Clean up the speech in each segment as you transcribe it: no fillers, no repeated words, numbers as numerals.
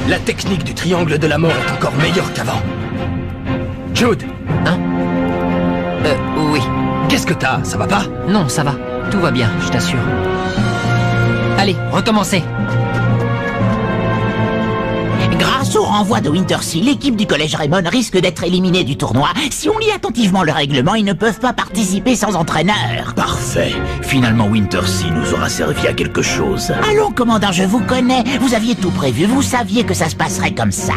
La technique du triangle de la mort est encore meilleure qu'avant. Jude! Hein? Oui. Qu'est-ce que t'as? Ça va pas? Non, ça va. Tout va bien, je t'assure. Allez, recommencez. Grâce au renvoi de Wintersea, l'équipe du collège Raymond risque d'être éliminée du tournoi. Si on lit attentivement le règlement, ils ne peuvent pas participer sans entraîneur. Parfait. Finalement, Wintersea nous aura servi à quelque chose. Allons, commandant, je vous connais. Vous aviez tout prévu, vous saviez que ça se passerait comme ça.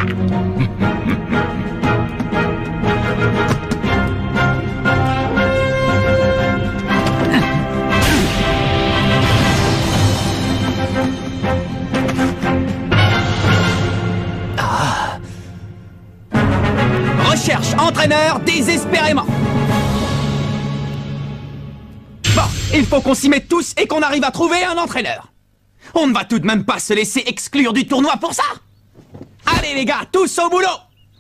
Recherche entraîneur désespérément. Bon, il faut qu'on s'y mette tous et qu'on arrive à trouver un entraîneur. On ne va tout de même pas se laisser exclure du tournoi pour ça. Allez les gars, tous au boulot.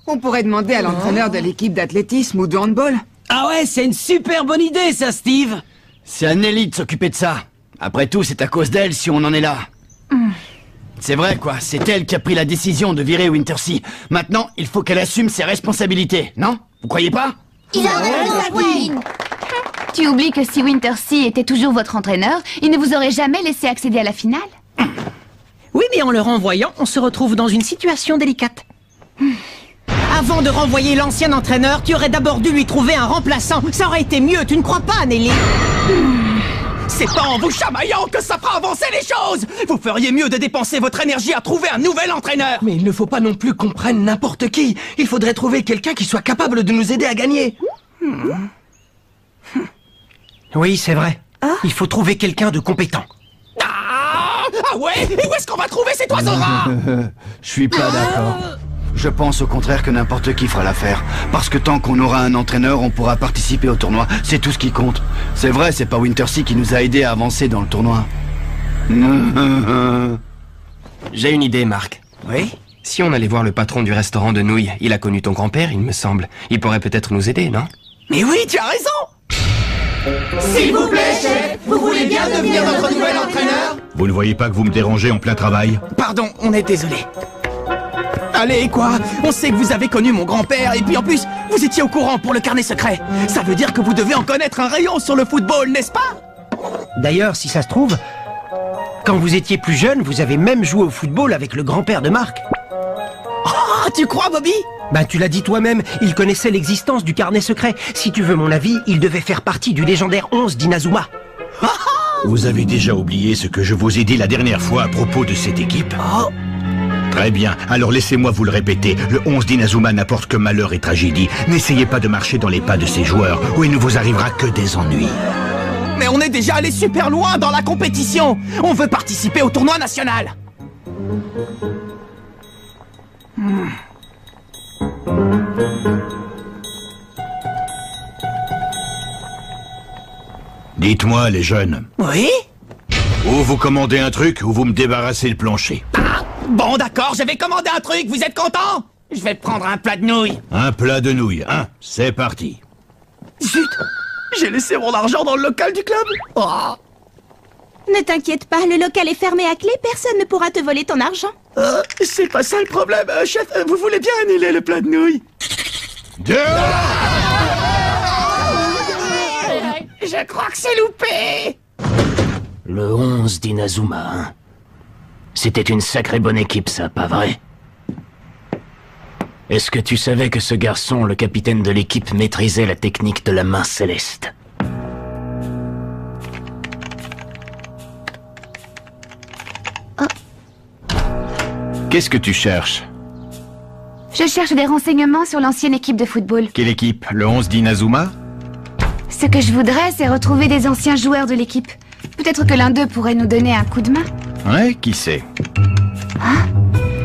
On pourrait demander à l'entraîneur de l'équipe d'athlétisme ou de handball. Ah ouais, c'est une super bonne idée ça, Steve. C'est à Nelly de s'occuper de ça. Après tout, c'est à cause d'elle si on en est là. C'est vrai, quoi. C'est elle qui a pris la décision de virer Wintersea. Maintenant, il faut qu'elle assume ses responsabilités, non? Vous croyez pas? Tu oublies que si Wintersea était toujours votre entraîneur, il ne vous aurait jamais laissé accéder à la finale? Oui, mais en le renvoyant, on se retrouve dans une situation délicate. Avant de renvoyer l'ancien entraîneur, tu aurais d'abord dû lui trouver un remplaçant. Ça aurait été mieux, tu ne crois pas, Nelly? C'est pas en vous chamaillant que ça fera avancer les choses. Vous feriez mieux de dépenser votre énergie à trouver un nouvel entraîneur. Mais il ne faut pas non plus qu'on prenne n'importe qui. Il faudrait trouver quelqu'un qui soit capable de nous aider à gagner. Oui, c'est vrai. Il faut trouver quelqu'un de compétent. Ah ouais? Et où est-ce qu'on va trouver cet oiseau rare? Je suis pas d'accord. Je pense au contraire que n'importe qui fera l'affaire. Parce que tant qu'on aura un entraîneur, on pourra participer au tournoi. C'est tout ce qui compte. C'est vrai, c'est pas Wintersea qui nous a aidés à avancer dans le tournoi. J'ai une idée, Marc. Oui? Si on allait voir le patron du restaurant de nouilles, il a connu ton grand-père, il me semble. Il pourrait peut-être nous aider, non? Mais oui, tu as raison. S'il vous plaît, chef, vous voulez bien devenir notre nouvel entraîneur? Vous ne voyez pas que vous me dérangez en plein travail? Pardon, on est désolé. Allez, quoi? On sait que vous avez connu mon grand-père, et puis en plus, vous étiez au courant pour le carnet secret. Ça veut dire que vous devez en connaître un rayon sur le football, n'est-ce pas? D'ailleurs, si ça se trouve, quand vous étiez plus jeune, vous avez même joué au football avec le grand-père de Marc. Oh, tu crois, Bobby? Bah, tu l'as dit toi-même, il connaissait l'existence du carnet secret. Si tu veux mon avis, il devait faire partie du légendaire 11 d'Inazuma. Vous avez déjà oublié ce que je vous ai dit la dernière fois à propos de cette équipe? Oh. Très bien, alors laissez-moi vous le répéter. Le 11 d'Inazuma n'apporte que malheur et tragédie. N'essayez pas de marcher dans les pas de ces joueurs, ou il ne vous arrivera que des ennuis. Mais on est déjà allé super loin dans la compétition. On veut participer au tournoi national. Dites-moi, les jeunes. Oui? Ou vous commandez un truc, ou vous me débarrassez le plancher. Ah, bon, d'accord, je vais commander un truc, vous êtes content? Je vais prendre un plat de nouilles. Un plat de nouilles, hein? C'est parti. Zut! J'ai laissé mon argent dans le local du club. Oh. Ne t'inquiète pas, le local est fermé à clé, personne ne pourra te voler ton argent. C'est pas ça le problème, chef, vous voulez bien annuler le plat de nouilles? Je crois que c'est loupé. Le 11 d'Inazuma, hein. C'était une sacrée bonne équipe, ça, pas vrai? Est-ce que tu savais que ce garçon, le capitaine de l'équipe, maîtrisait la technique de la main céleste? Qu'est-ce que tu cherches? Je cherche des renseignements sur l'ancienne équipe de football. Quelle équipe? Le 11 d'Inazuma? Ce que je voudrais, c'est retrouver des anciens joueurs de l'équipe. Peut-être que l'un d'eux pourrait nous donner un coup de main. Ouais, qui sait? Hein?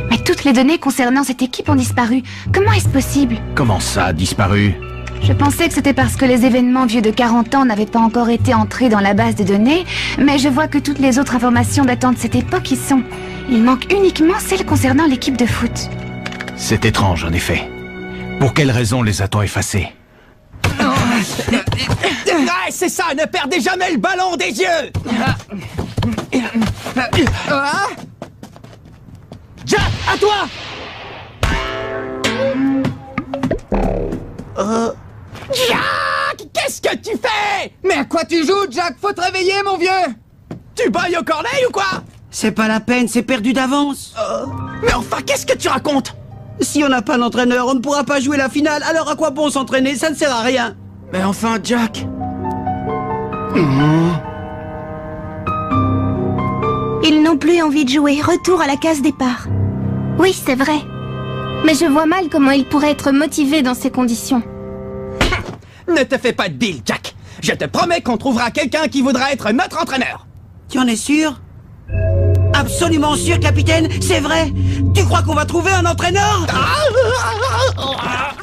Mais toutes les données concernant cette équipe ont disparu. Comment est-ce possible? Comment ça, disparu? Je pensais que c'était parce que les événements vieux de 40 ans n'avaient pas encore été entrés dans la base de données, mais je vois que toutes les autres informations datant de cette époque y sont. Il manque uniquement celles concernant l'équipe de foot. C'est étrange, en effet. Pour quelle raison les a-t-on effacés? Ouais, c'est ça, ne perdez jamais le ballon des yeux. Jack! À toi! Jack! Qu'est-ce que tu fais? Mais à quoi tu joues, Jack? Faut te réveiller, mon vieux! Tu bailles au corneille ou quoi? C'est pas la peine, c'est perdu d'avance. Mais enfin, qu'est-ce que tu racontes? Si on n'a pas d'entraîneur, on ne pourra pas jouer la finale, alors à quoi bon s'entraîner? Ça ne sert à rien. Mais enfin, Jack... Ils n'ont plus envie de jouer. Retour à la case départ. Oui, c'est vrai. Mais je vois mal comment il pourrait être motivé dans ces conditions. Ne te fais pas de deal, Jack. Je te promets qu'on trouvera quelqu'un qui voudra être notre entraîneur. Tu en es sûr? Absolument sûr, capitaine, c'est vrai. Tu crois qu'on va trouver un entraîneur?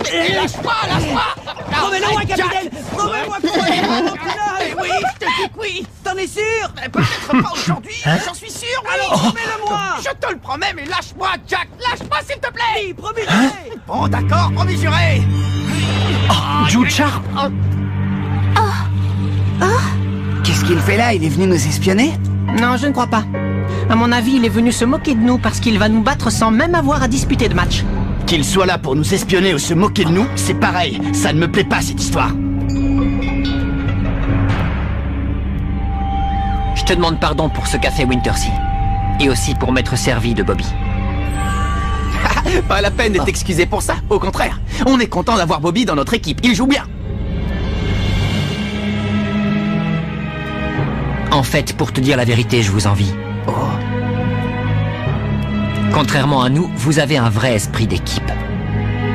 Lâche-moi, lâche-moi! Promets-le-moi, capitaine! Promets-moi qu'on va trouver un entraîneur! Eh oui, je te dis que oui! T'en es sûr? Peut-être pas aujourd'hui, j'en suis sûr, oui! Alors, promets-le-moi! Je te le promets, mais lâche-moi, Jack! Lâche-moi, s'il te plaît! Oui, promis juré! Bon, d'accord, promis juré! Jude Sharp. Qu'est-ce qu'il fait là? Il est venu nous espionner? Non, je ne crois pas. À mon avis, il est venu se moquer de nous parce qu'il va nous battre sans même avoir à disputer de match. Qu'il soit là pour nous espionner ou se moquer de nous, c'est pareil. Ça ne me plaît pas, cette histoire. Je te demande pardon pour ce qu'a fait Wintersea. Et aussi pour m'être servi de Bobby. Pas la peine de t'excuser pour ça, au contraire. On est content d'avoir Bobby dans notre équipe, il joue bien. En fait, pour te dire la vérité, je vous envie. Contrairement à nous, vous avez un vrai esprit d'équipe.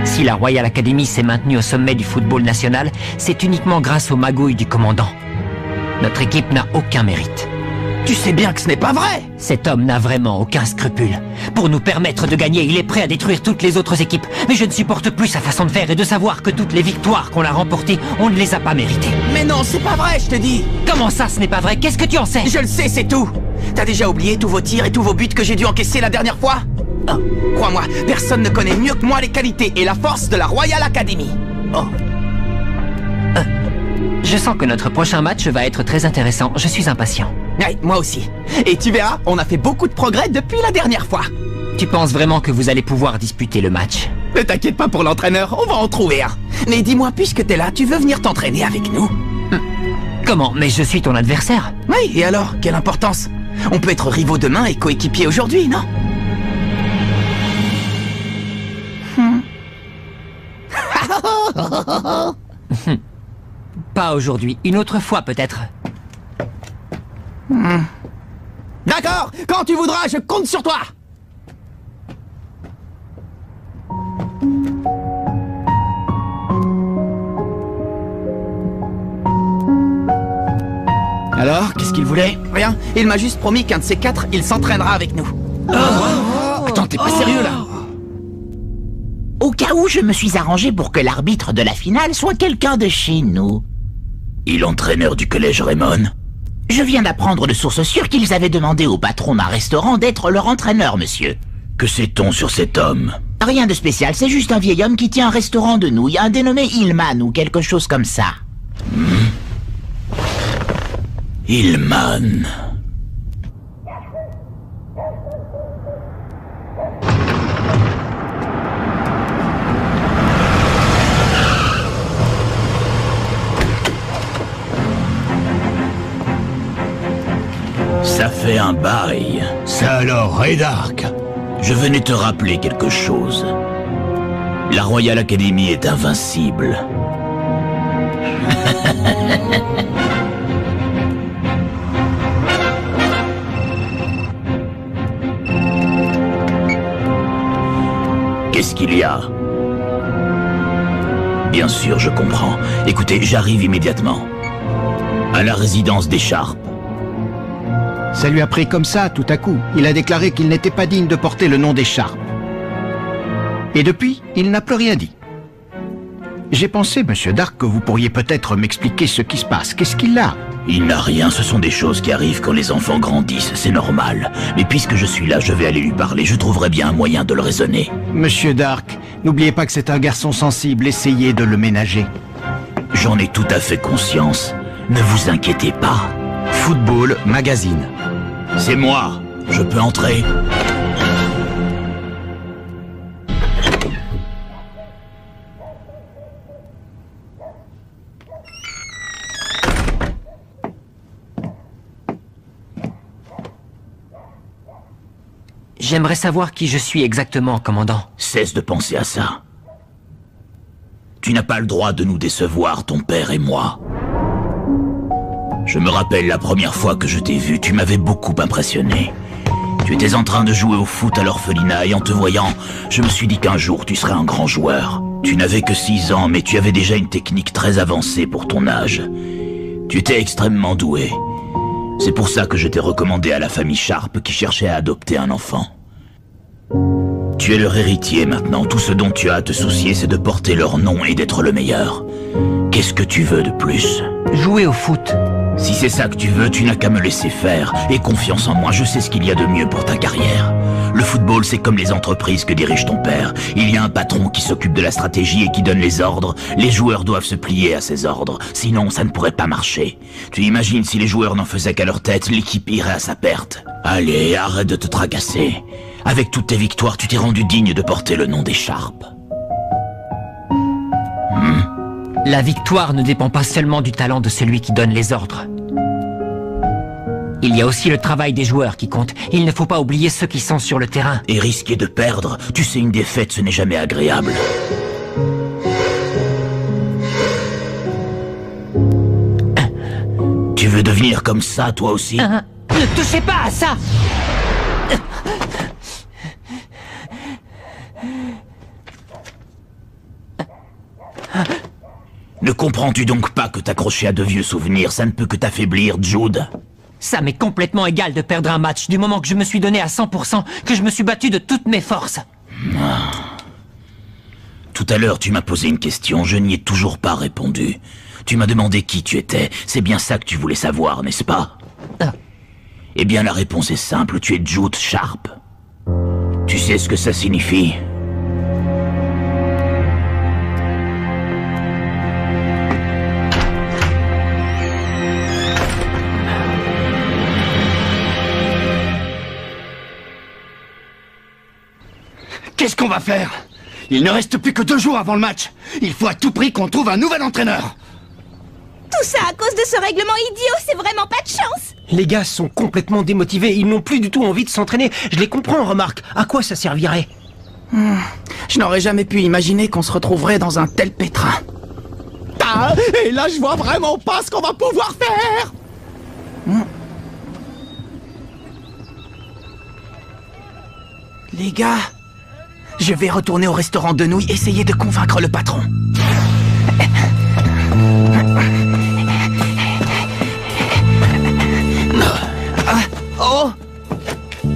Si la Royal Academy s'est maintenue au sommet du football national, c'est uniquement grâce aux magouilles du commandant. Notre équipe n'a aucun mérite. Tu sais bien que ce n'est pas vrai! Cet homme n'a vraiment aucun scrupule. Pour nous permettre de gagner, il est prêt à détruire toutes les autres équipes. Mais je ne supporte plus sa façon de faire et de savoir que toutes les victoires qu'on a remportées, on ne les a pas méritées. Mais non, c'est pas vrai, je te dis! Comment ça, ce n'est pas vrai? Qu'est-ce que tu en sais? Je le sais, c'est tout! T'as déjà oublié tous vos tirs et tous vos buts que j'ai dû encaisser la dernière fois? Crois-moi, personne ne connaît mieux que moi les qualités et la force de la Royal Academy. Je sens que notre prochain match va être très intéressant. Je suis impatient. Ouais, moi aussi. Et tu verras, on a fait beaucoup de progrès depuis la dernière fois. Tu penses vraiment que vous allez pouvoir disputer le match? Ne t'inquiète pas pour l'entraîneur, on va en trouver un. Mais dis-moi, puisque t'es là, tu veux venir t'entraîner avec nous? Comment? Mais je suis ton adversaire. Oui, et alors? Quelle importance? On peut être rivaux demain et coéquipiers aujourd'hui, non? Pas aujourd'hui, une autre fois peut-être. D'accord, quand tu voudras, je compte sur toi. Alors, qu'est-ce qu'il voulait? Rien, il m'a juste promis qu'un de ces quatre, il s'entraînera avec nous. Attends, t'es pas sérieux là? Au cas où, je me suis arrangé pour que l'arbitre de la finale soit quelqu'un de chez nous. Et l'entraîneur du collège Raymond? Je viens d'apprendre de sources sûres qu'ils avaient demandé au patron d'un restaurant d'être leur entraîneur, monsieur. Que sait-on sur cet homme? Rien de spécial, c'est juste un vieil homme qui tient un restaurant de nouilles, un dénommé Hillman ou quelque chose comme ça. Hillman. Ça fait un bail. Ça alors, Ray Dark? Je venais te rappeler quelque chose. La Royal Academy est invincible. Qu'est-ce qu'il y a? Bien sûr, je comprends. Écoutez, j'arrive immédiatement. À la résidence des Sharp. Ça lui a pris comme ça, tout à coup. Il a déclaré qu'il n'était pas digne de porter le nom des Sharp. Et depuis, il n'a plus rien dit. J'ai pensé, Monsieur Dark, que vous pourriez peut-être m'expliquer ce qui se passe. Qu'est-ce qu'il a? Il n'a rien, ce sont des choses qui arrivent quand les enfants grandissent, c'est normal. Mais puisque je suis là, je vais aller lui parler, je trouverai bien un moyen de le raisonner. Monsieur Dark, n'oubliez pas que c'est un garçon sensible, essayez de le ménager. J'en ai tout à fait conscience. Ne vous inquiétez pas. Football Magazine. C'est moi. Je peux entrer? J'aimerais savoir qui je suis exactement, commandant. Cesse de penser à ça. Tu n'as pas le droit de nous décevoir, ton père et moi. Je me rappelle la première fois que je t'ai vu, tu m'avais beaucoup impressionné. Tu étais en train de jouer au foot à l'orphelinat et en te voyant, je me suis dit qu'un jour tu serais un grand joueur. Tu n'avais que 6 ans, mais tu avais déjà une technique très avancée pour ton âge. Tu étais extrêmement doué. C'est pour ça que je t'ai recommandé à la famille Sharp qui cherchait à adopter un enfant. Tu es leur héritier maintenant. Tout ce dont tu as à te soucier, c'est de porter leur nom et d'être le meilleur. Qu'est-ce que tu veux de plus? Jouer au foot. Si c'est ça que tu veux, tu n'as qu'à me laisser faire. Aie confiance en moi, je sais ce qu'il y a de mieux pour ta carrière. Le football, c'est comme les entreprises que dirige ton père. Il y a un patron qui s'occupe de la stratégie et qui donne les ordres. Les joueurs doivent se plier à ses ordres. Sinon, ça ne pourrait pas marcher. Tu imagines si les joueurs n'en faisaient qu'à leur tête, l'équipe irait à sa perte. Allez, arrête de te tracasser. Avec toutes tes victoires, tu t'es rendu digne de porter le nom des Sharp. La victoire ne dépend pas seulement du talent de celui qui donne les ordres. Il y a aussi le travail des joueurs qui compte. Il ne faut pas oublier ceux qui sont sur le terrain. Et risquer de perdre, tu sais, une défaite, ce n'est jamais agréable. Tu veux devenir comme ça, toi aussi? Ne touchez pas à ça! Ne comprends-tu donc pas que t'accrocher à de vieux souvenirs, ça ne peut que t'affaiblir, Jude? Ça m'est complètement égal de perdre un match du moment que je me suis donné à 100%, que je me suis battu de toutes mes forces. Tout à l'heure, tu m'as posé une question, je n'y ai toujours pas répondu. Tu m'as demandé qui tu étais, c'est bien ça que tu voulais savoir, n'est-ce pas? Eh bien, la réponse est simple, tu es Jude Sharp. Tu sais ce que ça signifie? Qu'est-ce qu'on va faire? Il ne reste plus que 2 jours avant le match. Il faut à tout prix qu'on trouve un nouvel entraîneur. Tout ça à cause de ce règlement idiot, c'est vraiment pas de chance. Les gars sont complètement démotivés, ils n'ont plus du tout envie de s'entraîner. Je les comprends, remarque. À quoi ça servirait? Je n'aurais jamais pu imaginer qu'on se retrouverait dans un tel pétrin. Ah, et là, je vois vraiment pas ce qu'on va pouvoir faire. Les gars, je vais retourner au restaurant de nouilles, essayer de convaincre le patron. Oh!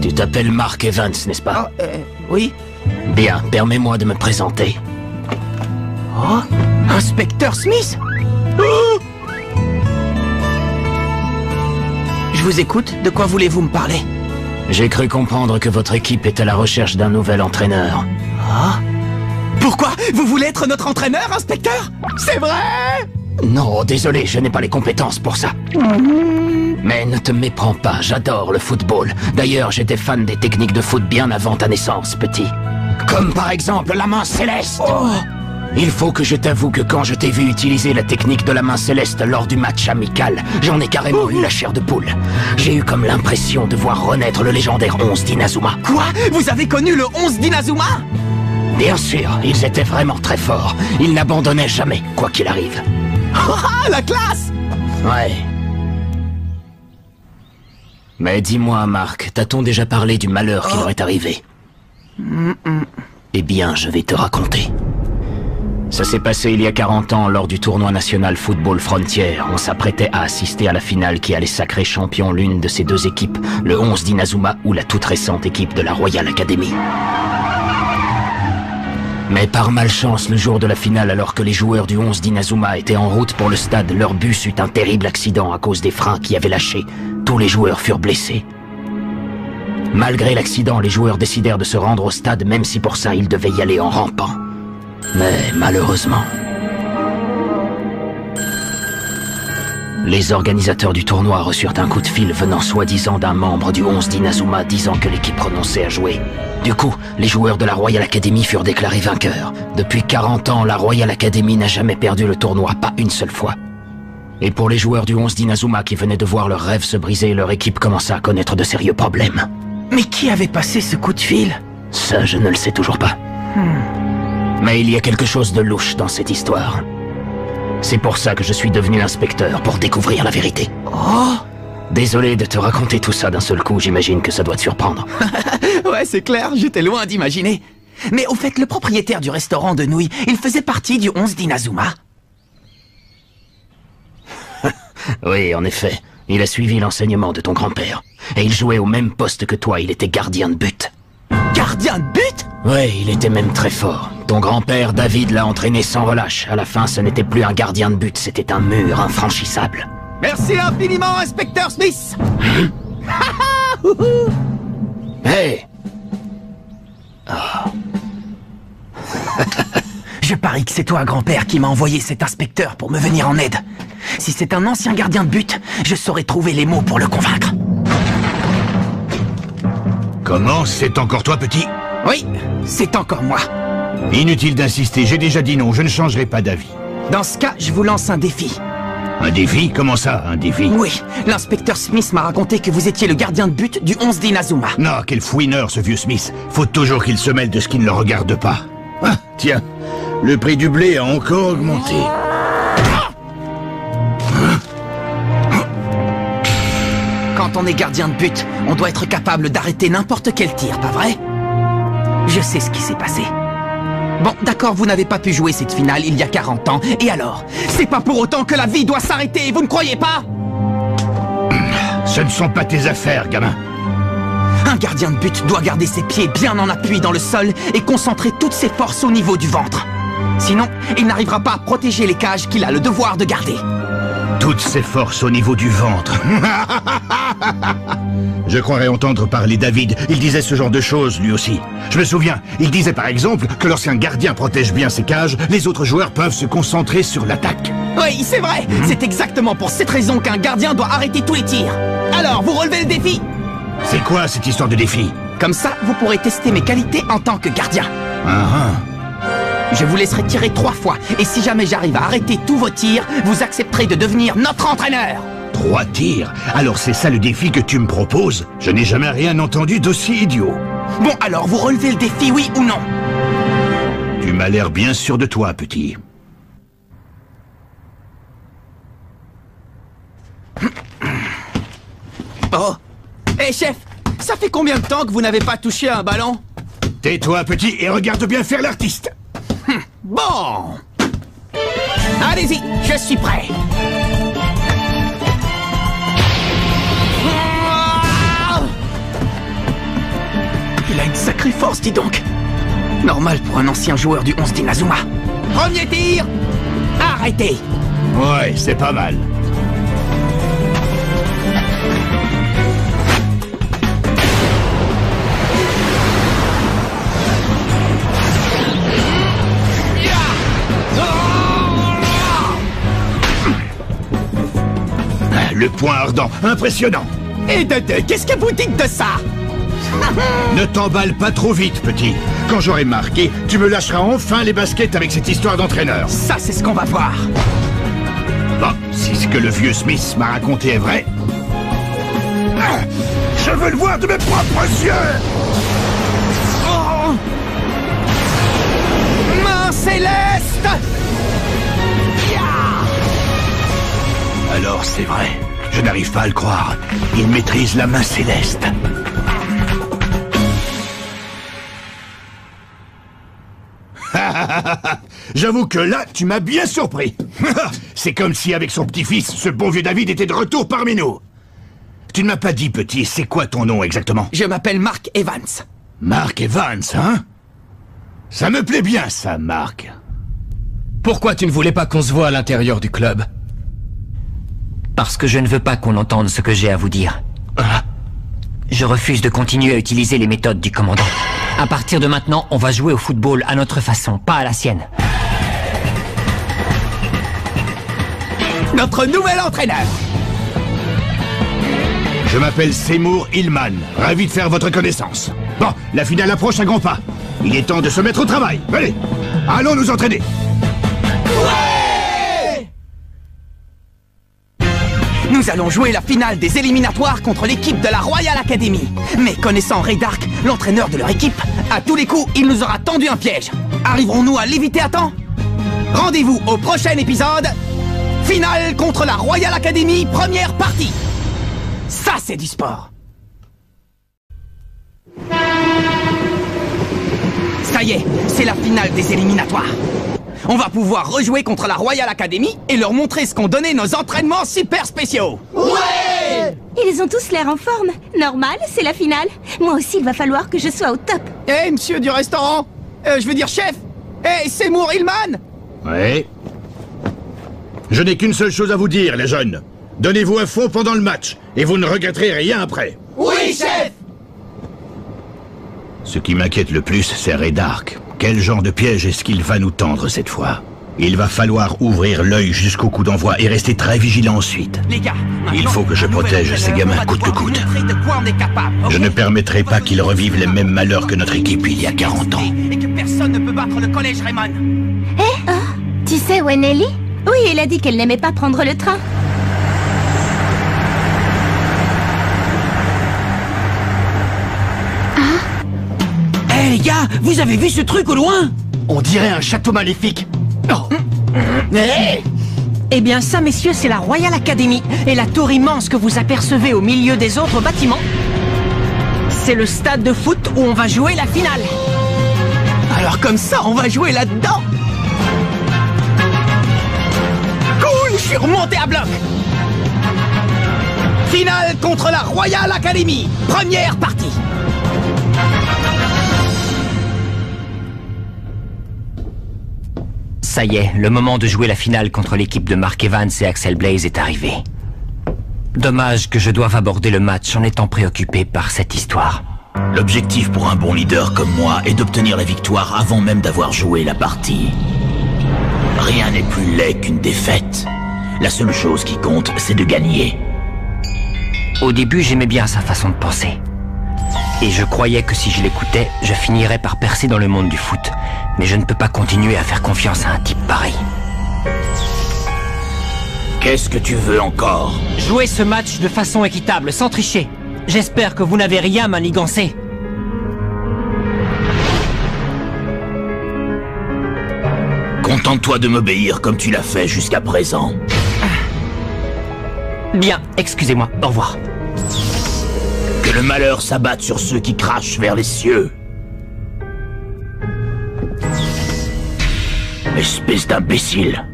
Tu t'appelles Mark Evans, n'est-ce pas? Oui. Bien, permets-moi de me présenter. Oh, Inspecteur Smith? Je vous écoute, de quoi voulez-vous me parler? J'ai cru comprendre que votre équipe est à la recherche d'un nouvel entraîneur. Ah? Pourquoi? Vous voulez être notre entraîneur, inspecteur? C'est vrai? Non, désolé, je n'ai pas les compétences pour ça. Mais ne te méprends pas, j'adore le football. D'ailleurs, j'étais fan des techniques de foot bien avant ta naissance, petit. Comme par exemple la main céleste. Oh. Il faut que je t'avoue que quand je t'ai vu utiliser la technique de la main céleste lors du match amical, j'en ai carrément eu la chair de poule. J'ai eu comme l'impression de voir renaître le légendaire 11 d'Inazuma. Quoi? Vous avez connu le 11 d'Inazuma? Bien sûr, ils étaient vraiment très forts. Ils n'abandonnaient jamais, quoi qu'il arrive. Ah, la classe! Ouais. Mais dis-moi, Marc, t'a-t-on déjà parlé du malheur qui leur est arrivé? Eh bien, je vais te raconter. Ça s'est passé il y a 40 ans lors du tournoi national Football Frontier. On s'apprêtait à assister à la finale qui allait sacrer champion l'une de ces 2 équipes, le 11 d'Inazuma ou la toute récente équipe de la Royal Academy. Mais par malchance, le jour de la finale, alors que les joueurs du 11 d'Inazuma étaient en route pour le stade, leur bus eut un terrible accident à cause des freins qui avaient lâché. Tous les joueurs furent blessés. Malgré l'accident, les joueurs décidèrent de se rendre au stade, même si pour ça ils devaient y aller en rampant. Mais malheureusement, les organisateurs du tournoi reçurent un coup de fil venant soi-disant d'un membre du 11 d'Inazuma disant que l'équipe renonçait à jouer. Du coup, les joueurs de la Royal Academy furent déclarés vainqueurs. Depuis 40 ans, la Royal Academy n'a jamais perdu le tournoi, pas une seule fois. Et pour les joueurs du 11 d'Inazuma qui venaient de voir leur rêve se briser, leur équipe commença à connaître de sérieux problèmes. Mais qui avait passé ce coup de fil? Ça, je ne le sais toujours pas. Mais il y a quelque chose de louche dans cette histoire. C'est pour ça que je suis devenu inspecteur, pour découvrir la vérité. Oh! Désolé de te raconter tout ça d'un seul coup, j'imagine que ça doit te surprendre. Ouais, c'est clair, j'étais loin d'imaginer. Mais au fait, le propriétaire du restaurant de nouilles, il faisait partie du 11 d'Inazuma. Oui, en effet. Il a suivi l'enseignement de ton grand-père. Et il jouait au même poste que toi, il était gardien de but. Gardien de but? Ouais, il était même très fort. Ton grand-père, David, l'a entraîné sans relâche. À la fin, ce n'était plus un gardien de but, c'était un mur infranchissable. Merci infiniment, inspecteur Smith. Hey! Oh. Je parie que c'est toi, grand-père, qui m'a envoyé cet inspecteur pour me venir en aide. Si c'est un ancien gardien de but, je saurais trouver les mots pour le convaincre. Comment? C'est encore toi, petit? Oui, c'est encore moi. Inutile d'insister, j'ai déjà dit non, je ne changerai pas d'avis. Dans ce cas, je vous lance un défi. Un défi? Comment ça, un défi? Oui, l'inspecteur Smith m'a raconté que vous étiez le gardien de but du 11 d'Inazuma. Non, quel fouineur ce vieux Smith. Faut toujours qu'il se mêle de ce qui ne le regarde pas. Ah, tiens, le prix du blé a encore augmenté. Quand on est gardien de but, on doit être capable d'arrêter n'importe quel tir, pas vrai? Je sais ce qui s'est passé. Bon, d'accord, vous n'avez pas pu jouer cette finale il y a 40 ans, et alors? C'est pas pour autant que la vie doit s'arrêter, vous ne croyez pas? Ce ne sont pas tes affaires, gamin. Un gardien de but doit garder ses pieds bien en appui dans le sol et concentrer toutes ses forces au niveau du ventre. Sinon, il n'arrivera pas à protéger les cages qu'il a le devoir de garder. Toutes ses forces au niveau du ventre. Je croirais entendre parler David. Il disait ce genre de choses, lui aussi. Je me souviens, il disait par exemple que lorsqu'un gardien protège bien ses cages, les autres joueurs peuvent se concentrer sur l'attaque. Oui, c'est vrai. C'est exactement pour cette raison qu'un gardien doit arrêter tous les tirs. Alors, vous relevez le défi? C'est quoi cette histoire de défi? Comme ça, vous pourrez tester mes qualités en tant que gardien. Je vous laisserai tirer 3 fois, et si jamais j'arrive à arrêter tous vos tirs, vous accepterez de devenir notre entraîneur. 3 tirs? Alors c'est ça le défi que tu me proposes? Je n'ai jamais rien entendu d'aussi idiot. Bon, alors vous relevez le défi, oui ou non? Tu m'as l'air bien sûr de toi, petit. Oh! Hé, chef! Ça fait combien de temps que vous n'avez pas touché un ballon? Tais-toi, petit, et regarde bien faire l'artiste. Bon! Allez-y, je suis prêt. Il a une sacrée force, dis donc. Normal pour un ancien joueur du 11 d'Inazuma. Premier tir! Arrêtez! Ouais, c'est pas mal. Le point ardent, impressionnant. Et de deux, qu'est-ce que vous dites de ça? Ne t'emballe pas trop vite, petit. Quand j'aurai marqué, tu me lâcheras enfin les baskets avec cette histoire d'entraîneur. Ça, c'est ce qu'on va voir. Bon, si ce que le vieux Smith m'a raconté est vrai... Je veux le voir de mes propres yeux. Oh! Main céleste! Alors c'est vrai, je n'arrive pas à le croire. Il maîtrise la main céleste. J'avoue que là, tu m'as bien surpris. C'est comme si avec son petit-fils, ce bon vieux David était de retour parmi nous. Tu ne m'as pas dit, petit, c'est quoi ton nom exactement? Je m'appelle Mark Evans. Mark Evans, hein? Ça me plaît bien, ça, Mark. Pourquoi tu ne voulais pas qu'on se voie à l'intérieur du club? Parce que je ne veux pas qu'on entende ce que j'ai à vous dire. Je refuse de continuer à utiliser les méthodes du commandant. À partir de maintenant, on va jouer au football à notre façon, pas à la sienne. Notre nouvel entraîneur! Je m'appelle Seymour Hillman. Ravi de faire votre connaissance. Bon, la finale approche à grands pas. Il est temps de se mettre au travail. Allez, allons nous entraîner. Nous allons jouer la finale des éliminatoires contre l'équipe de la Royal Academy. Mais connaissant Ray Dark, l'entraîneur de leur équipe, à tous les coups, il nous aura tendu un piège. Arriverons-nous à l'éviter à temps? Rendez-vous au prochain épisode. Finale contre la Royal Academy, première partie. Ça, c'est du sport. Ça y est, c'est la finale des éliminatoires. On va pouvoir rejouer contre la Royal Academy et leur montrer ce qu'ont donné nos entraînements super spéciaux. Ouais! Ils ont tous l'air en forme. Normal, c'est la finale. Moi aussi, il va falloir que je sois au top. Eh, monsieur du restaurant, je veux dire chef. Eh, Seymour Hillman. Oui. Je n'ai qu'une seule chose à vous dire, les jeunes. Donnez-vous à fond pendant le match, et vous ne regretterez rien après. Oui, chef. Ce qui m'inquiète le plus, c'est Ray Dark. Quel genre de piège est-ce qu'il va nous tendre cette fois? Il va falloir ouvrir l'œil jusqu'au coup d'envoi et rester très vigilant ensuite. Les gars, il faut que je protège ces gamins coûte que coûte. Je ne permettrai pas qu'ils revivent les mêmes malheurs que notre équipe il y a 40 ans. Et que personne ne peut battre le collège Raymond. Tu sais où est Nelly? Oui, elle a dit qu'elle n'aimait pas prendre le train. Eh les gars, vous avez vu ce truc au loin? On dirait un château maléfique. Oh. Eh bien ça, messieurs, c'est la Royal Academy. Et la tour immense que vous apercevez au milieu des autres bâtiments, c'est le stade de foot où on va jouer la finale. Alors comme ça, on va jouer là-dedans. Cool, je suis remonté à bloc. Finale contre la Royal Academy, première partie. Ça y est, le moment de jouer la finale contre l'équipe de Mark Evans et Axel Blaze est arrivé. Dommage que je doive aborder le match en étant préoccupé par cette histoire. L'objectif pour un bon leader comme moi est d'obtenir la victoire avant même d'avoir joué la partie. Rien n'est plus laid qu'une défaite. La seule chose qui compte, c'est de gagner. Au début, j'aimais bien sa façon de penser. Et je croyais que si je l'écoutais, je finirais par percer dans le monde du foot. Mais je ne peux pas continuer à faire confiance à un type pareil. Qu'est-ce que tu veux encore? Jouer ce match de façon équitable, sans tricher. J'espère que vous n'avez rien manigancé. Contente-toi de m'obéir comme tu l'as fait jusqu'à présent. Bien, excusez-moi, au revoir. Que le malheur s'abatte sur ceux qui crachent vers les cieux. Espèce d'imbécile.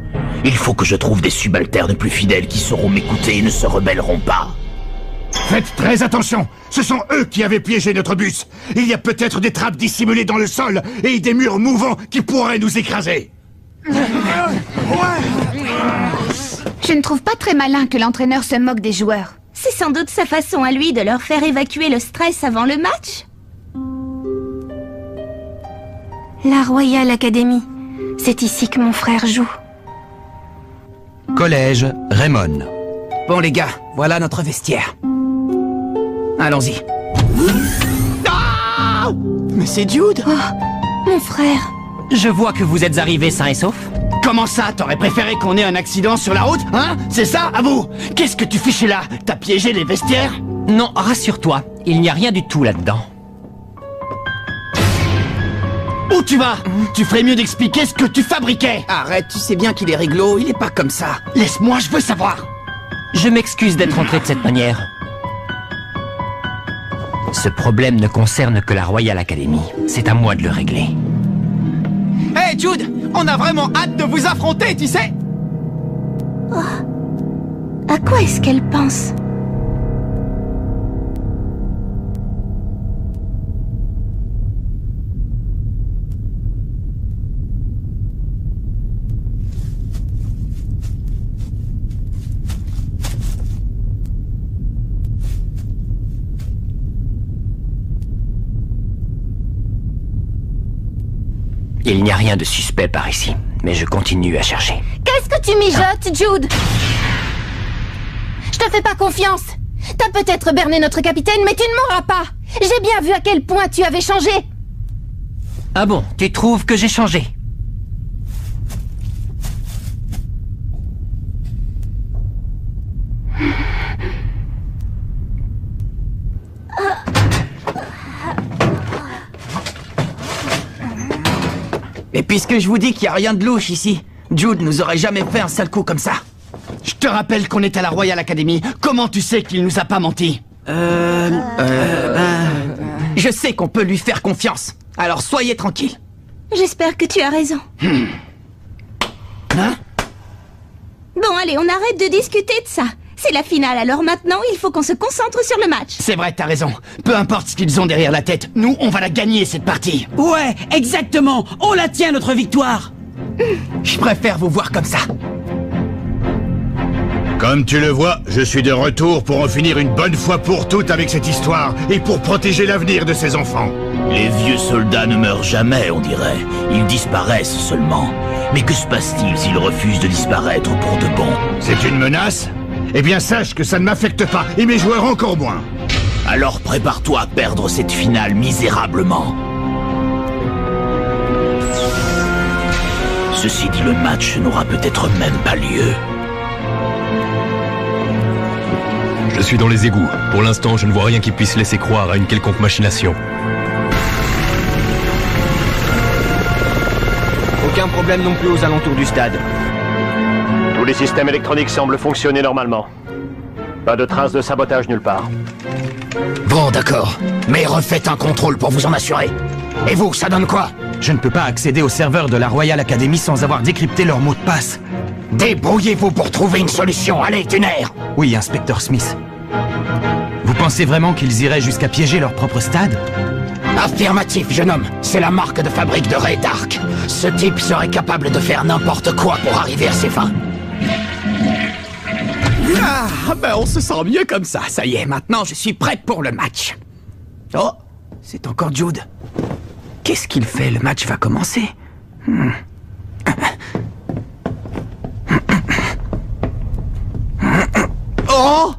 Il faut que je trouve des subalternes plus fidèles qui sauront m'écouter et ne se rebelleront pas. Faites très attention. Ce sont eux qui avaient piégé notre bus. Il y a peut-être des trappes dissimulées dans le sol et des murs mouvants qui pourraient nous écraser. Je ne trouve pas très malin que l'entraîneur se moque des joueurs. C'est sans doute sa façon à lui de leur faire évacuer le stress avant le match. La Royal Academy. C'est ici que mon frère joue. Collège Raymond. Bon les gars, voilà notre vestiaire. Allons-y. Ah! Mais c'est Jude! Oh, mon frère. Je vois que vous êtes arrivés sains et saufs. Comment ça? T'aurais préféré qu'on ait un accident sur la route? Hein? C'est ça, à vous? Qu'est-ce que tu fichais là? T'as piégé les vestiaires? Non, rassure-toi, il n'y a rien du tout là-dedans. Où tu vas? Tu ferais mieux d'expliquer ce que tu fabriquais. Arrête, tu sais bien qu'il est réglo, il est pas comme ça. Laisse-moi, je veux savoir. Je m'excuse d'être entré de cette manière. Ce problème ne concerne que la Royal Academy. C'est à moi de le régler. Hey Jude, on a vraiment hâte de vous affronter, tu sais. Oh. À quoi est-ce qu'elle pense? Il n'y a rien de suspect par ici, mais je continue à chercher. Qu'est-ce que tu mijotes, Jude? Je te fais pas confiance. T'as peut-être berné notre capitaine, mais tu ne m'auras pas. J'ai bien vu à quel point tu avais changé. Ah bon, tu trouves que j'ai changé? Et puisque je vous dis qu'il n'y a rien de louche ici, Jude nous aurait jamais fait un sale coup comme ça. Je te rappelle qu'on est à la Royal Academy. Comment tu sais qu'il nous a pas menti? Je sais qu'on peut lui faire confiance. Alors soyez tranquille. J'espère que tu as raison. Hein? Bon, allez, on arrête de discuter de ça. C'est la finale, alors maintenant, il faut qu'on se concentre sur le match. C'est vrai, t'as raison. Peu importe ce qu'ils ont derrière la tête, nous, on va la gagner, cette partie. Ouais, exactement. On la tient, notre victoire. Je préfère vous voir comme ça. Comme tu le vois, je suis de retour pour en finir une bonne fois pour toutes avec cette histoire et pour protéger l'avenir de ces enfants. Les vieux soldats ne meurent jamais, on dirait. Ils disparaissent seulement. Mais que se passe-t-il s'ils refusent de disparaître pour de bon? C'est une menace? Eh bien sache que ça ne m'affecte pas, et mes joueurs encore moins. Alors prépare-toi à perdre cette finale misérablement. Ceci dit, le match n'aura peut-être même pas lieu. Je suis dans les égouts. Pour l'instant, je ne vois rien qui puisse laisser croire à une quelconque machination. Aucun problème non plus aux alentours du stade. Tous les systèmes électroniques semblent fonctionner normalement. Pas de traces de sabotage nulle part. Bon, d'accord. Mais refaites un contrôle pour vous en assurer. Et vous, ça donne quoi? Je ne peux pas accéder au serveur de la Royal Academy sans avoir décrypté leur mot de passe. Débrouillez-vous pour trouver une solution. Allez, Tuner! Oui, inspecteur Smith. Vous pensez vraiment qu'ils iraient jusqu'à piéger leur propre stade? Affirmatif, jeune homme. C'est la marque de fabrique de Ray Dark. Ce type serait capable de faire n'importe quoi pour arriver à ses fins. Ah, ben on se sent mieux comme ça. Ça y est, maintenant je suis prêt pour le match. Oh, c'est encore Jude. Qu'est-ce qu'il fait? Le match va commencer. Oh!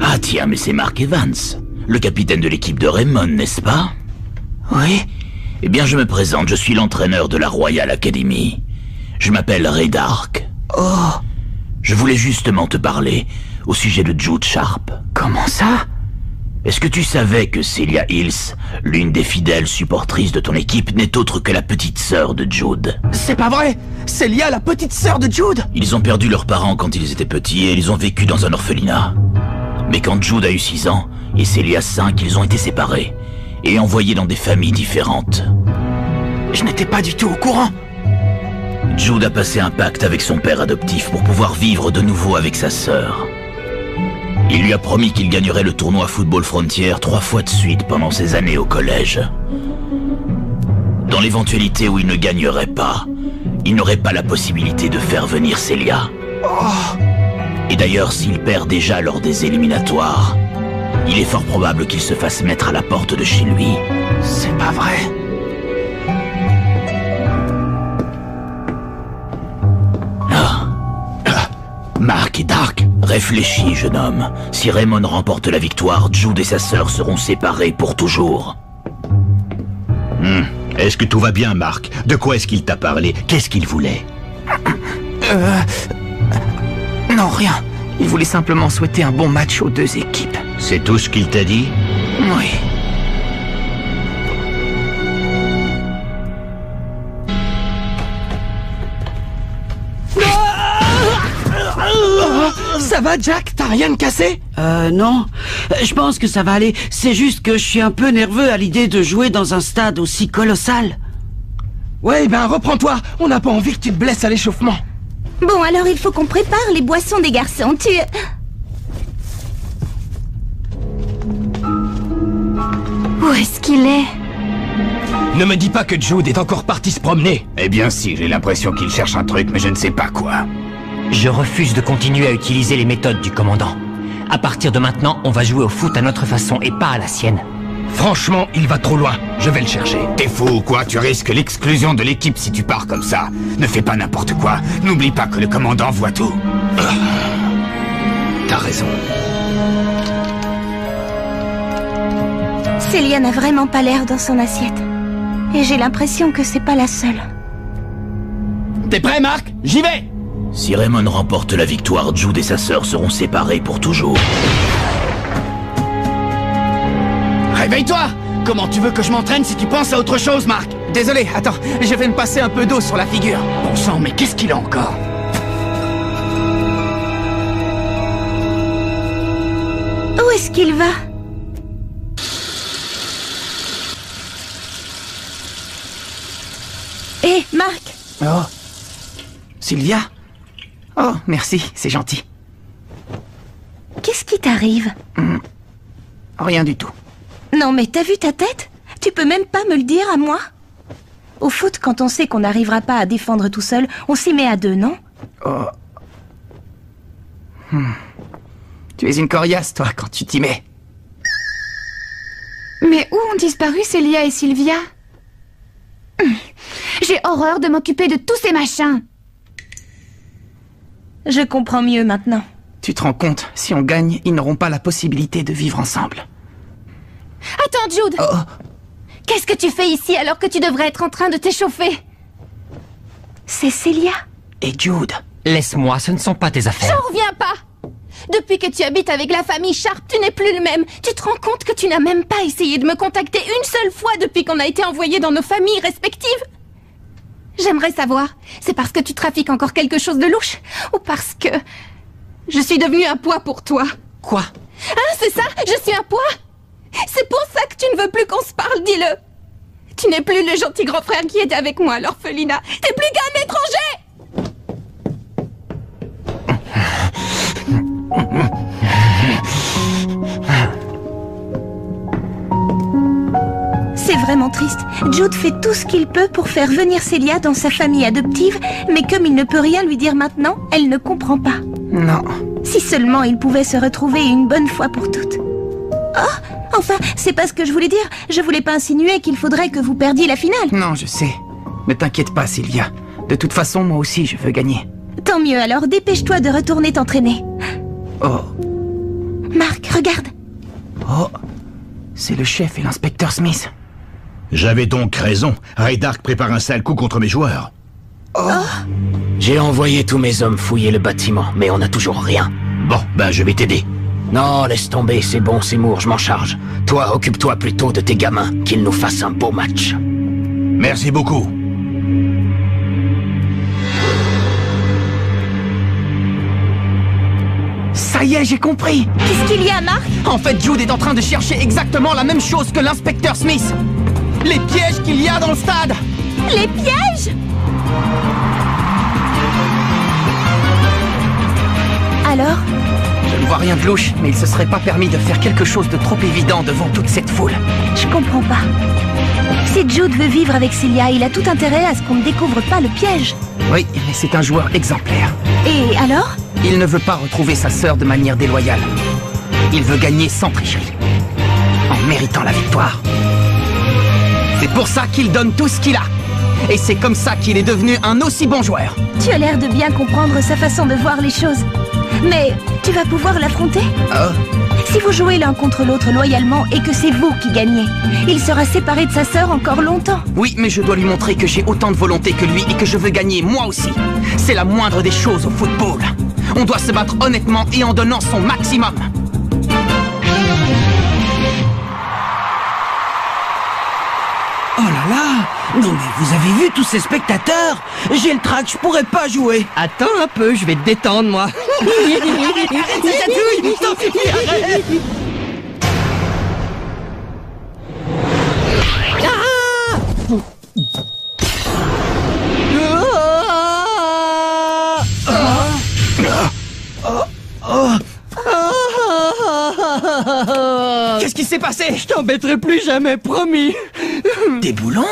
Ah tiens, mais c'est Mark Evans, le capitaine de l'équipe de Raymond, n'est-ce pas? Oui. Eh bien, je me présente, je suis l'entraîneur de la Royal Academy. Je m'appelle Ray Dark. Oh! Je voulais justement te parler au sujet de Jude Sharp. Comment ça? Est-ce que tu savais que Celia Hills, l'une des fidèles supportrices de ton équipe, n'est autre que la petite sœur de Jude? C'est pas vrai! Celia, la petite sœur de Jude! Ils ont perdu leurs parents quand ils étaient petits et ils ont vécu dans un orphelinat. Mais quand Jude a eu 6 ans et Celia 5, ils ont été séparés et envoyés dans des familles différentes. Je n'étais pas du tout au courant. Jude a passé un pacte avec son père adoptif pour pouvoir vivre de nouveau avec sa sœur. Il lui a promis qu'il gagnerait le tournoi Football Frontier 3 fois de suite pendant ses années au collège. Dans l'éventualité où il ne gagnerait pas, il n'aurait pas la possibilité de faire venir Celia. Oh! Et d'ailleurs, s'il perd déjà lors des éliminatoires, il est fort probable qu'il se fasse mettre à la porte de chez lui. C'est pas vrai. Mark et Dark, réfléchis, jeune homme. Si Raymond remporte la victoire, Jude et sa sœur seront séparés pour toujours. Est-ce que tout va bien, Mark? De quoi est-ce qu'il t'a parlé? Qu'est-ce qu'il voulait? Non, rien. Il voulait simplement souhaiter un bon match aux deux équipes. C'est tout ce qu'il t'a dit? Oui. Ça va, Jack? T'as rien de cassé? Non. Je pense que ça va aller. C'est juste que je suis un peu nerveux à l'idée de jouer dans un stade aussi colossal. Ouais, ben reprends-toi. On n'a pas envie que tu te blesses à l'échauffement. Bon, alors il faut qu'on prépare les boissons des garçons. Où est-ce qu'il est? Ne me dis pas que Jude est encore parti se promener. Eh bien si, j'ai l'impression qu'il cherche un truc, mais je ne sais pas quoi. Je refuse de continuer à utiliser les méthodes du commandant. À partir de maintenant, on va jouer au foot à notre façon et pas à la sienne. Franchement, il va trop loin. Je vais le chercher. T'es fou ou quoi? Tu risques l'exclusion de l'équipe si tu pars comme ça. Ne fais pas n'importe quoi. N'oublie pas que le commandant voit tout. T'as raison. Celia n'a vraiment pas l'air dans son assiette. Et j'ai l'impression que c'est pas la seule. T'es prêt, Marc? J'y vais! Si Raymond remporte la victoire, Jude et sa sœur seront séparés pour toujours. Réveille-toi! Comment tu veux que je m'entraîne si tu penses à autre chose, Marc? Désolé, attends, je vais me passer un peu d'eau sur la figure. Bon sang, mais qu'est-ce qu'il a encore? Où est-ce qu'il va? Hé, Marc! Oh. Sylvia? Oh, merci, c'est gentil. Qu'est-ce qui t'arrive? Rien du tout. Non, mais t'as vu ta tête? Tu peux même pas me le dire à moi? Au foot, quand on sait qu'on n'arrivera pas à défendre tout seul, on s'y met à deux, non? Oh. Tu es une coriace, toi, quand tu t'y mets. Mais où ont disparu Célia et Sylvia? J'ai horreur de m'occuper de tous ces machins. Je comprends mieux maintenant. Tu te rends compte, si on gagne, ils n'auront pas la possibilité de vivre ensemble. Attends, Jude. Oh. Qu'est-ce que tu fais ici alors que tu devrais être en train de t'échauffer? C'est Célia. Et Jude. Laisse-moi, ce ne sont pas tes affaires. J'en reviens pas. Depuis que tu habites avec la famille Sharp, tu n'es plus le même. Tu te rends compte que tu n'as même pas essayé de me contacter une seule fois depuis qu'on a été envoyés dans nos familles respectives? J'aimerais savoir, c'est parce que tu trafiques encore quelque chose de louche? Ou parce que je suis devenue un poids pour toi? Quoi? Hein, c'est ça? Je suis un poids? C'est pour ça que tu ne veux plus qu'on se parle, dis-le. Tu n'es plus le gentil grand frère qui était avec moi à l'orphelinat. T'es plus qu'un étranger! C'est vraiment triste. Jude fait tout ce qu'il peut pour faire venir Célia dans sa famille adoptive, mais comme il ne peut rien lui dire maintenant, elle ne comprend pas. Non. Si seulement il pouvait se retrouver une bonne fois pour toutes. Oh, enfin, c'est pas ce que je voulais dire. Je voulais pas insinuer qu'il faudrait que vous perdiez la finale. Non, je sais. Ne t'inquiète pas, Sylvia. De toute façon, moi aussi, je veux gagner. Tant mieux, alors dépêche-toi de retourner t'entraîner. Oh. Marc, regarde. Oh. C'est le chef et l'inspecteur Smith. J'avais donc raison. Raydark prépare un sale coup contre mes joueurs. Oh. J'ai envoyé tous mes hommes fouiller le bâtiment, mais on n'a toujours rien. Bon, ben je vais t'aider. Non, laisse tomber, c'est bon, Seymour, je m'en charge. Toi, occupe-toi plutôt de tes gamins, qu'ils nous fassent un beau match. Merci beaucoup. Ça y est, j'ai compris. Qu'est-ce qu'il y a, Marc? En fait, Jude est en train de chercher exactement la même chose que l'inspecteur Smith. Les pièges qu'il y a dans le stade. Les pièges? Alors? Je ne vois rien de louche, mais il se serait pas permis de faire quelque chose de trop évident devant toute cette foule. Je comprends pas. Si Jude veut vivre avec Célia, il a tout intérêt à ce qu'on ne découvre pas le piège. Oui, mais c'est un joueur exemplaire. Et alors? Il ne veut pas retrouver sa sœur de manière déloyale. Il veut gagner sans tricherie, en méritant la victoire. C'est pour ça qu'il donne tout ce qu'il a. Et c'est comme ça qu'il est devenu un aussi bon joueur. Tu as l'air de bien comprendre sa façon de voir les choses. Mais tu vas pouvoir l'affronter? Si vous jouez l'un contre l'autre loyalement et que c'est vous qui gagnez, il sera séparé de sa sœur encore longtemps. Oui, mais je dois lui montrer que j'ai autant de volonté que lui et que je veux gagner moi aussi. C'est la moindre des choses au football. On doit se battre honnêtement et en donnant son maximum. Oh là là! Non mais vous avez vu tous ces spectateurs? J'ai le trac, je pourrais pas jouer. Attends un peu, je vais te détendre, moi. Chatouille, t'en suffit, arrête! Qu'est-ce qui s'est passé? Je t'embêterai plus jamais, promis. Des boulons?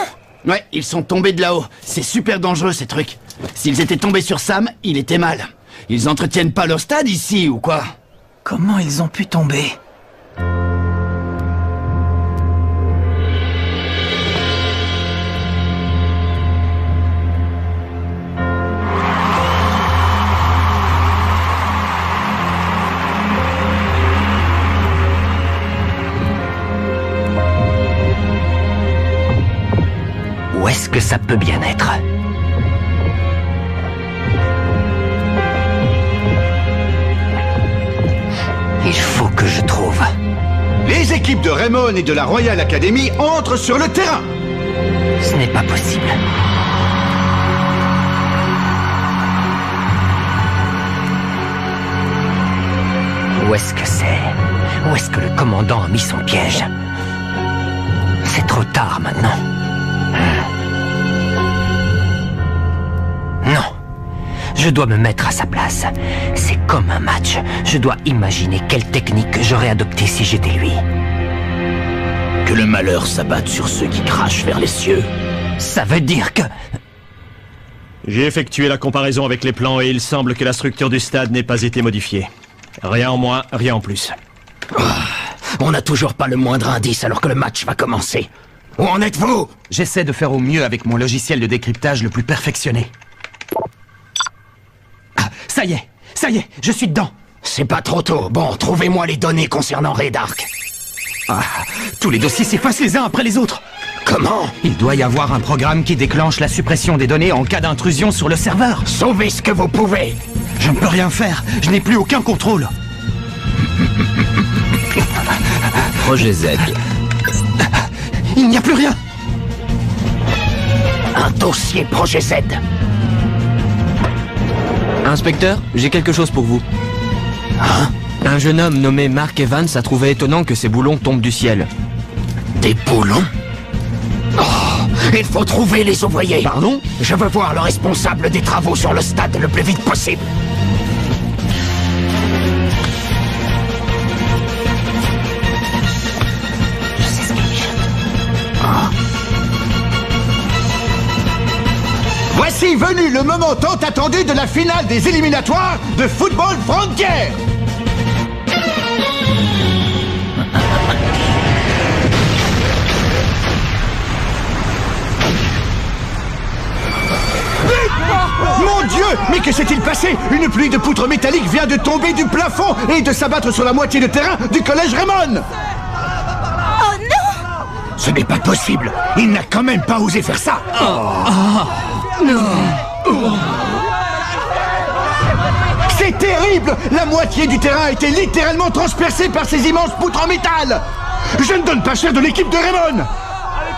Ouais, ils sont tombés de là-haut. C'est super dangereux, ces trucs. S'ils étaient tombés sur Sam, il était mal. Ils entretiennent pas leur stade ici, ou quoi? Comment ils ont pu tomber? Où est-ce que ça peut bien être? Il faut que je trouve. Les équipes de Raymond et de la Royal Academy entrent sur le terrain. Ce n'est pas possible. Où est-ce que c'est? Où est-ce que le commandant a mis son piège? C'est trop tard maintenant. Non. Je dois me mettre à sa place. C'est comme un match. Je dois imaginer quelle technique j'aurais adoptée si j'étais lui. Que le malheur s'abatte sur ceux qui crachent vers les cieux. Ça veut dire que... J'ai effectué la comparaison avec les plans et il semble que la structure du stade n'ait pas été modifiée. Rien en moins, rien en plus. Oh, on n'a toujours pas le moindre indice alors que le match va commencer. Où en êtes-vous? J'essaie de faire au mieux avec mon logiciel de décryptage le plus perfectionné. Ah, ça y est, je suis dedans. C'est pas trop tôt. Bon, trouvez-moi les données concernant Raydark. Ah, tous les dossiers s'effacent les uns après les autres. Comment? Il doit y avoir un programme qui déclenche la suppression des données en cas d'intrusion sur le serveur. Sauvez ce que vous pouvez. Je ne peux rien faire, je n'ai plus aucun contrôle. Projet Z. Il n'y a plus rien. Un dossier Projet Z. Inspecteur, j'ai quelque chose pour vous. Hein? Un jeune homme nommé Mark Evans a trouvé étonnant que ces boulons tombent du ciel. Des boulons? Oh, il faut trouver les ouvriers. Pardon? Je veux voir le responsable des travaux sur le stade le plus vite possible. Je sais ce qu'il dit. Ah. Voici venu le moment tant attendu de la finale des éliminatoires de Football Frontier. Mon Dieu! Mais que s'est-il passé? Une pluie de poutres métalliques vient de tomber du plafond et de s'abattre sur la moitié de terrain du collège Raymond! Oh non! Ce n'est pas possible! Il n'a quand même pas osé faire ça! C'est terrible! La moitié du terrain a été littéralement transpercée par ces immenses poutres en métal! Je ne donne pas cher de l'équipe de Raymond!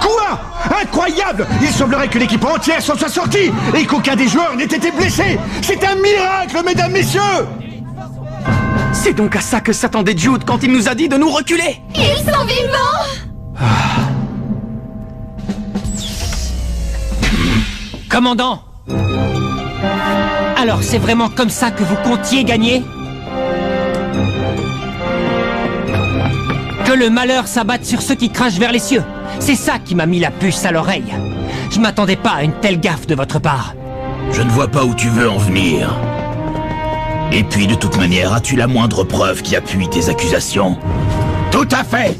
Quoi? Incroyable! Il semblerait que l'équipe entière s'en soit sortie et qu'aucun des joueurs n'ait été blessé! C'est un miracle, mesdames, messieurs! C'est donc à ça que s'attendait Jude quand il nous a dit de nous reculer! Ils sont vivants! Commandant! Alors c'est vraiment comme ça que vous comptiez gagner? Que le malheur s'abatte sur ceux qui crachent vers les cieux. C'est ça qui m'a mis la puce à l'oreille. Je m'attendais pas à une telle gaffe de votre part. Je ne vois pas où tu veux en venir. Et puis, de toute manière, as-tu la moindre preuve qui appuie tes accusations? Tout à fait!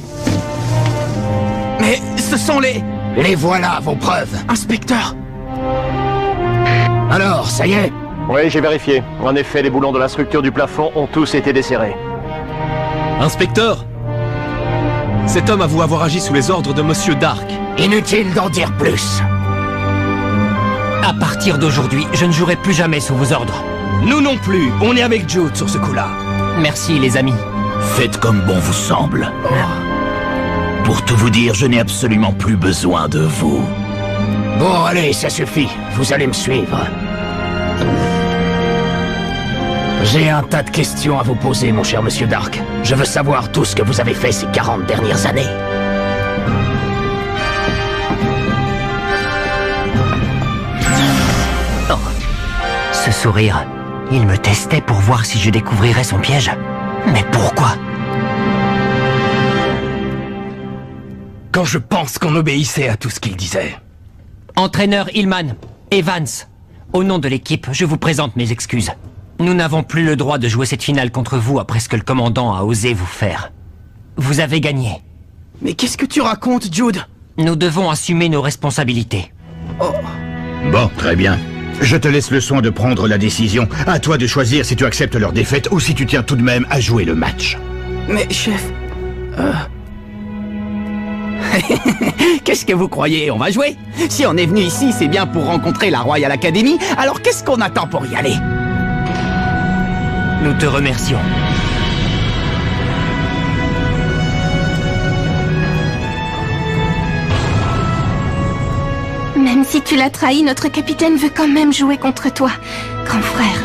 Mais ce sont les... Les voilà, vos preuves. Inspecteur! Alors, ça y est? Oui, j'ai vérifié. En effet, les boulons de la structure du plafond ont tous été desserrés. Inspecteur! Cet homme avoue avoir agi sous les ordres de Monsieur Dark. Inutile d'en dire plus. À partir d'aujourd'hui, je ne jouerai plus jamais sous vos ordres. Nous non plus, on est avec Jude sur ce coup-là. Merci les amis. Faites comme bon vous semble. Pour tout vous dire, je n'ai absolument plus besoin de vous. Bon, allez, ça suffit. Vous allez me suivre. J'ai un tas de questions à vous poser, mon cher Monsieur Dark. Je veux savoir tout ce que vous avez fait ces 40 dernières années. Oh. Ce sourire, il me testait pour voir si je découvrirais son piège. Mais pourquoi? Quand je pense qu'on obéissait à tout ce qu'il disait. Entraîneur Hillman, Evans, au nom de l'équipe, je vous présente mes excuses. Nous n'avons plus le droit de jouer cette finale contre vous après ce que le commandant a osé vous faire. Vous avez gagné. Mais qu'est-ce que tu racontes, Jude? Nous devons assumer nos responsabilités. Oh. Bon, très bien. Je te laisse le soin de prendre la décision. À toi de choisir si tu acceptes leur défaite ou si tu tiens tout de même à jouer le match. Mais, chef... Qu'est-ce que vous croyez? On va jouer? Si on est venu ici, c'est bien pour rencontrer la Royal Academy, alors qu'est-ce qu'on attend pour y aller? Nous te remercions. si tu l'as trahi, notre capitaine veut quand même jouer contre toi, grand frère.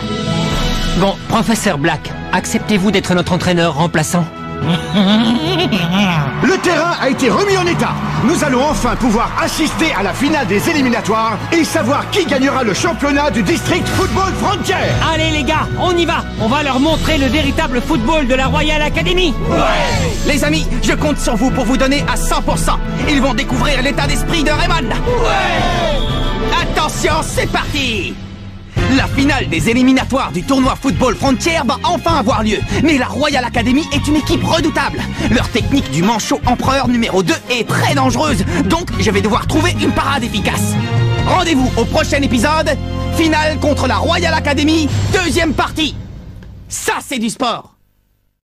Bon, professeur Black, acceptez-vous d'être notre entraîneur remplaçant? Le terrain a été remis en état. Nous allons enfin pouvoir assister à la finale des éliminatoires et savoir qui gagnera le championnat du District Football Frontier. Allez les gars, on y va. On va leur montrer le véritable football de la Royal Academy. Ouais. Les amis, je compte sur vous pour vous donner à 100%. Ils vont découvrir l'état d'esprit de Raymond. Ouais. Attention, c'est parti. La finale des éliminatoires du tournoi Football Frontier va enfin avoir lieu. Mais la Royal Academy est une équipe redoutable. Leur technique du manchot empereur numéro 2 est très dangereuse. Donc je vais devoir trouver une parade efficace. Rendez-vous au prochain épisode. Finale contre la Royal Academy, deuxième partie. Ça c'est du sport.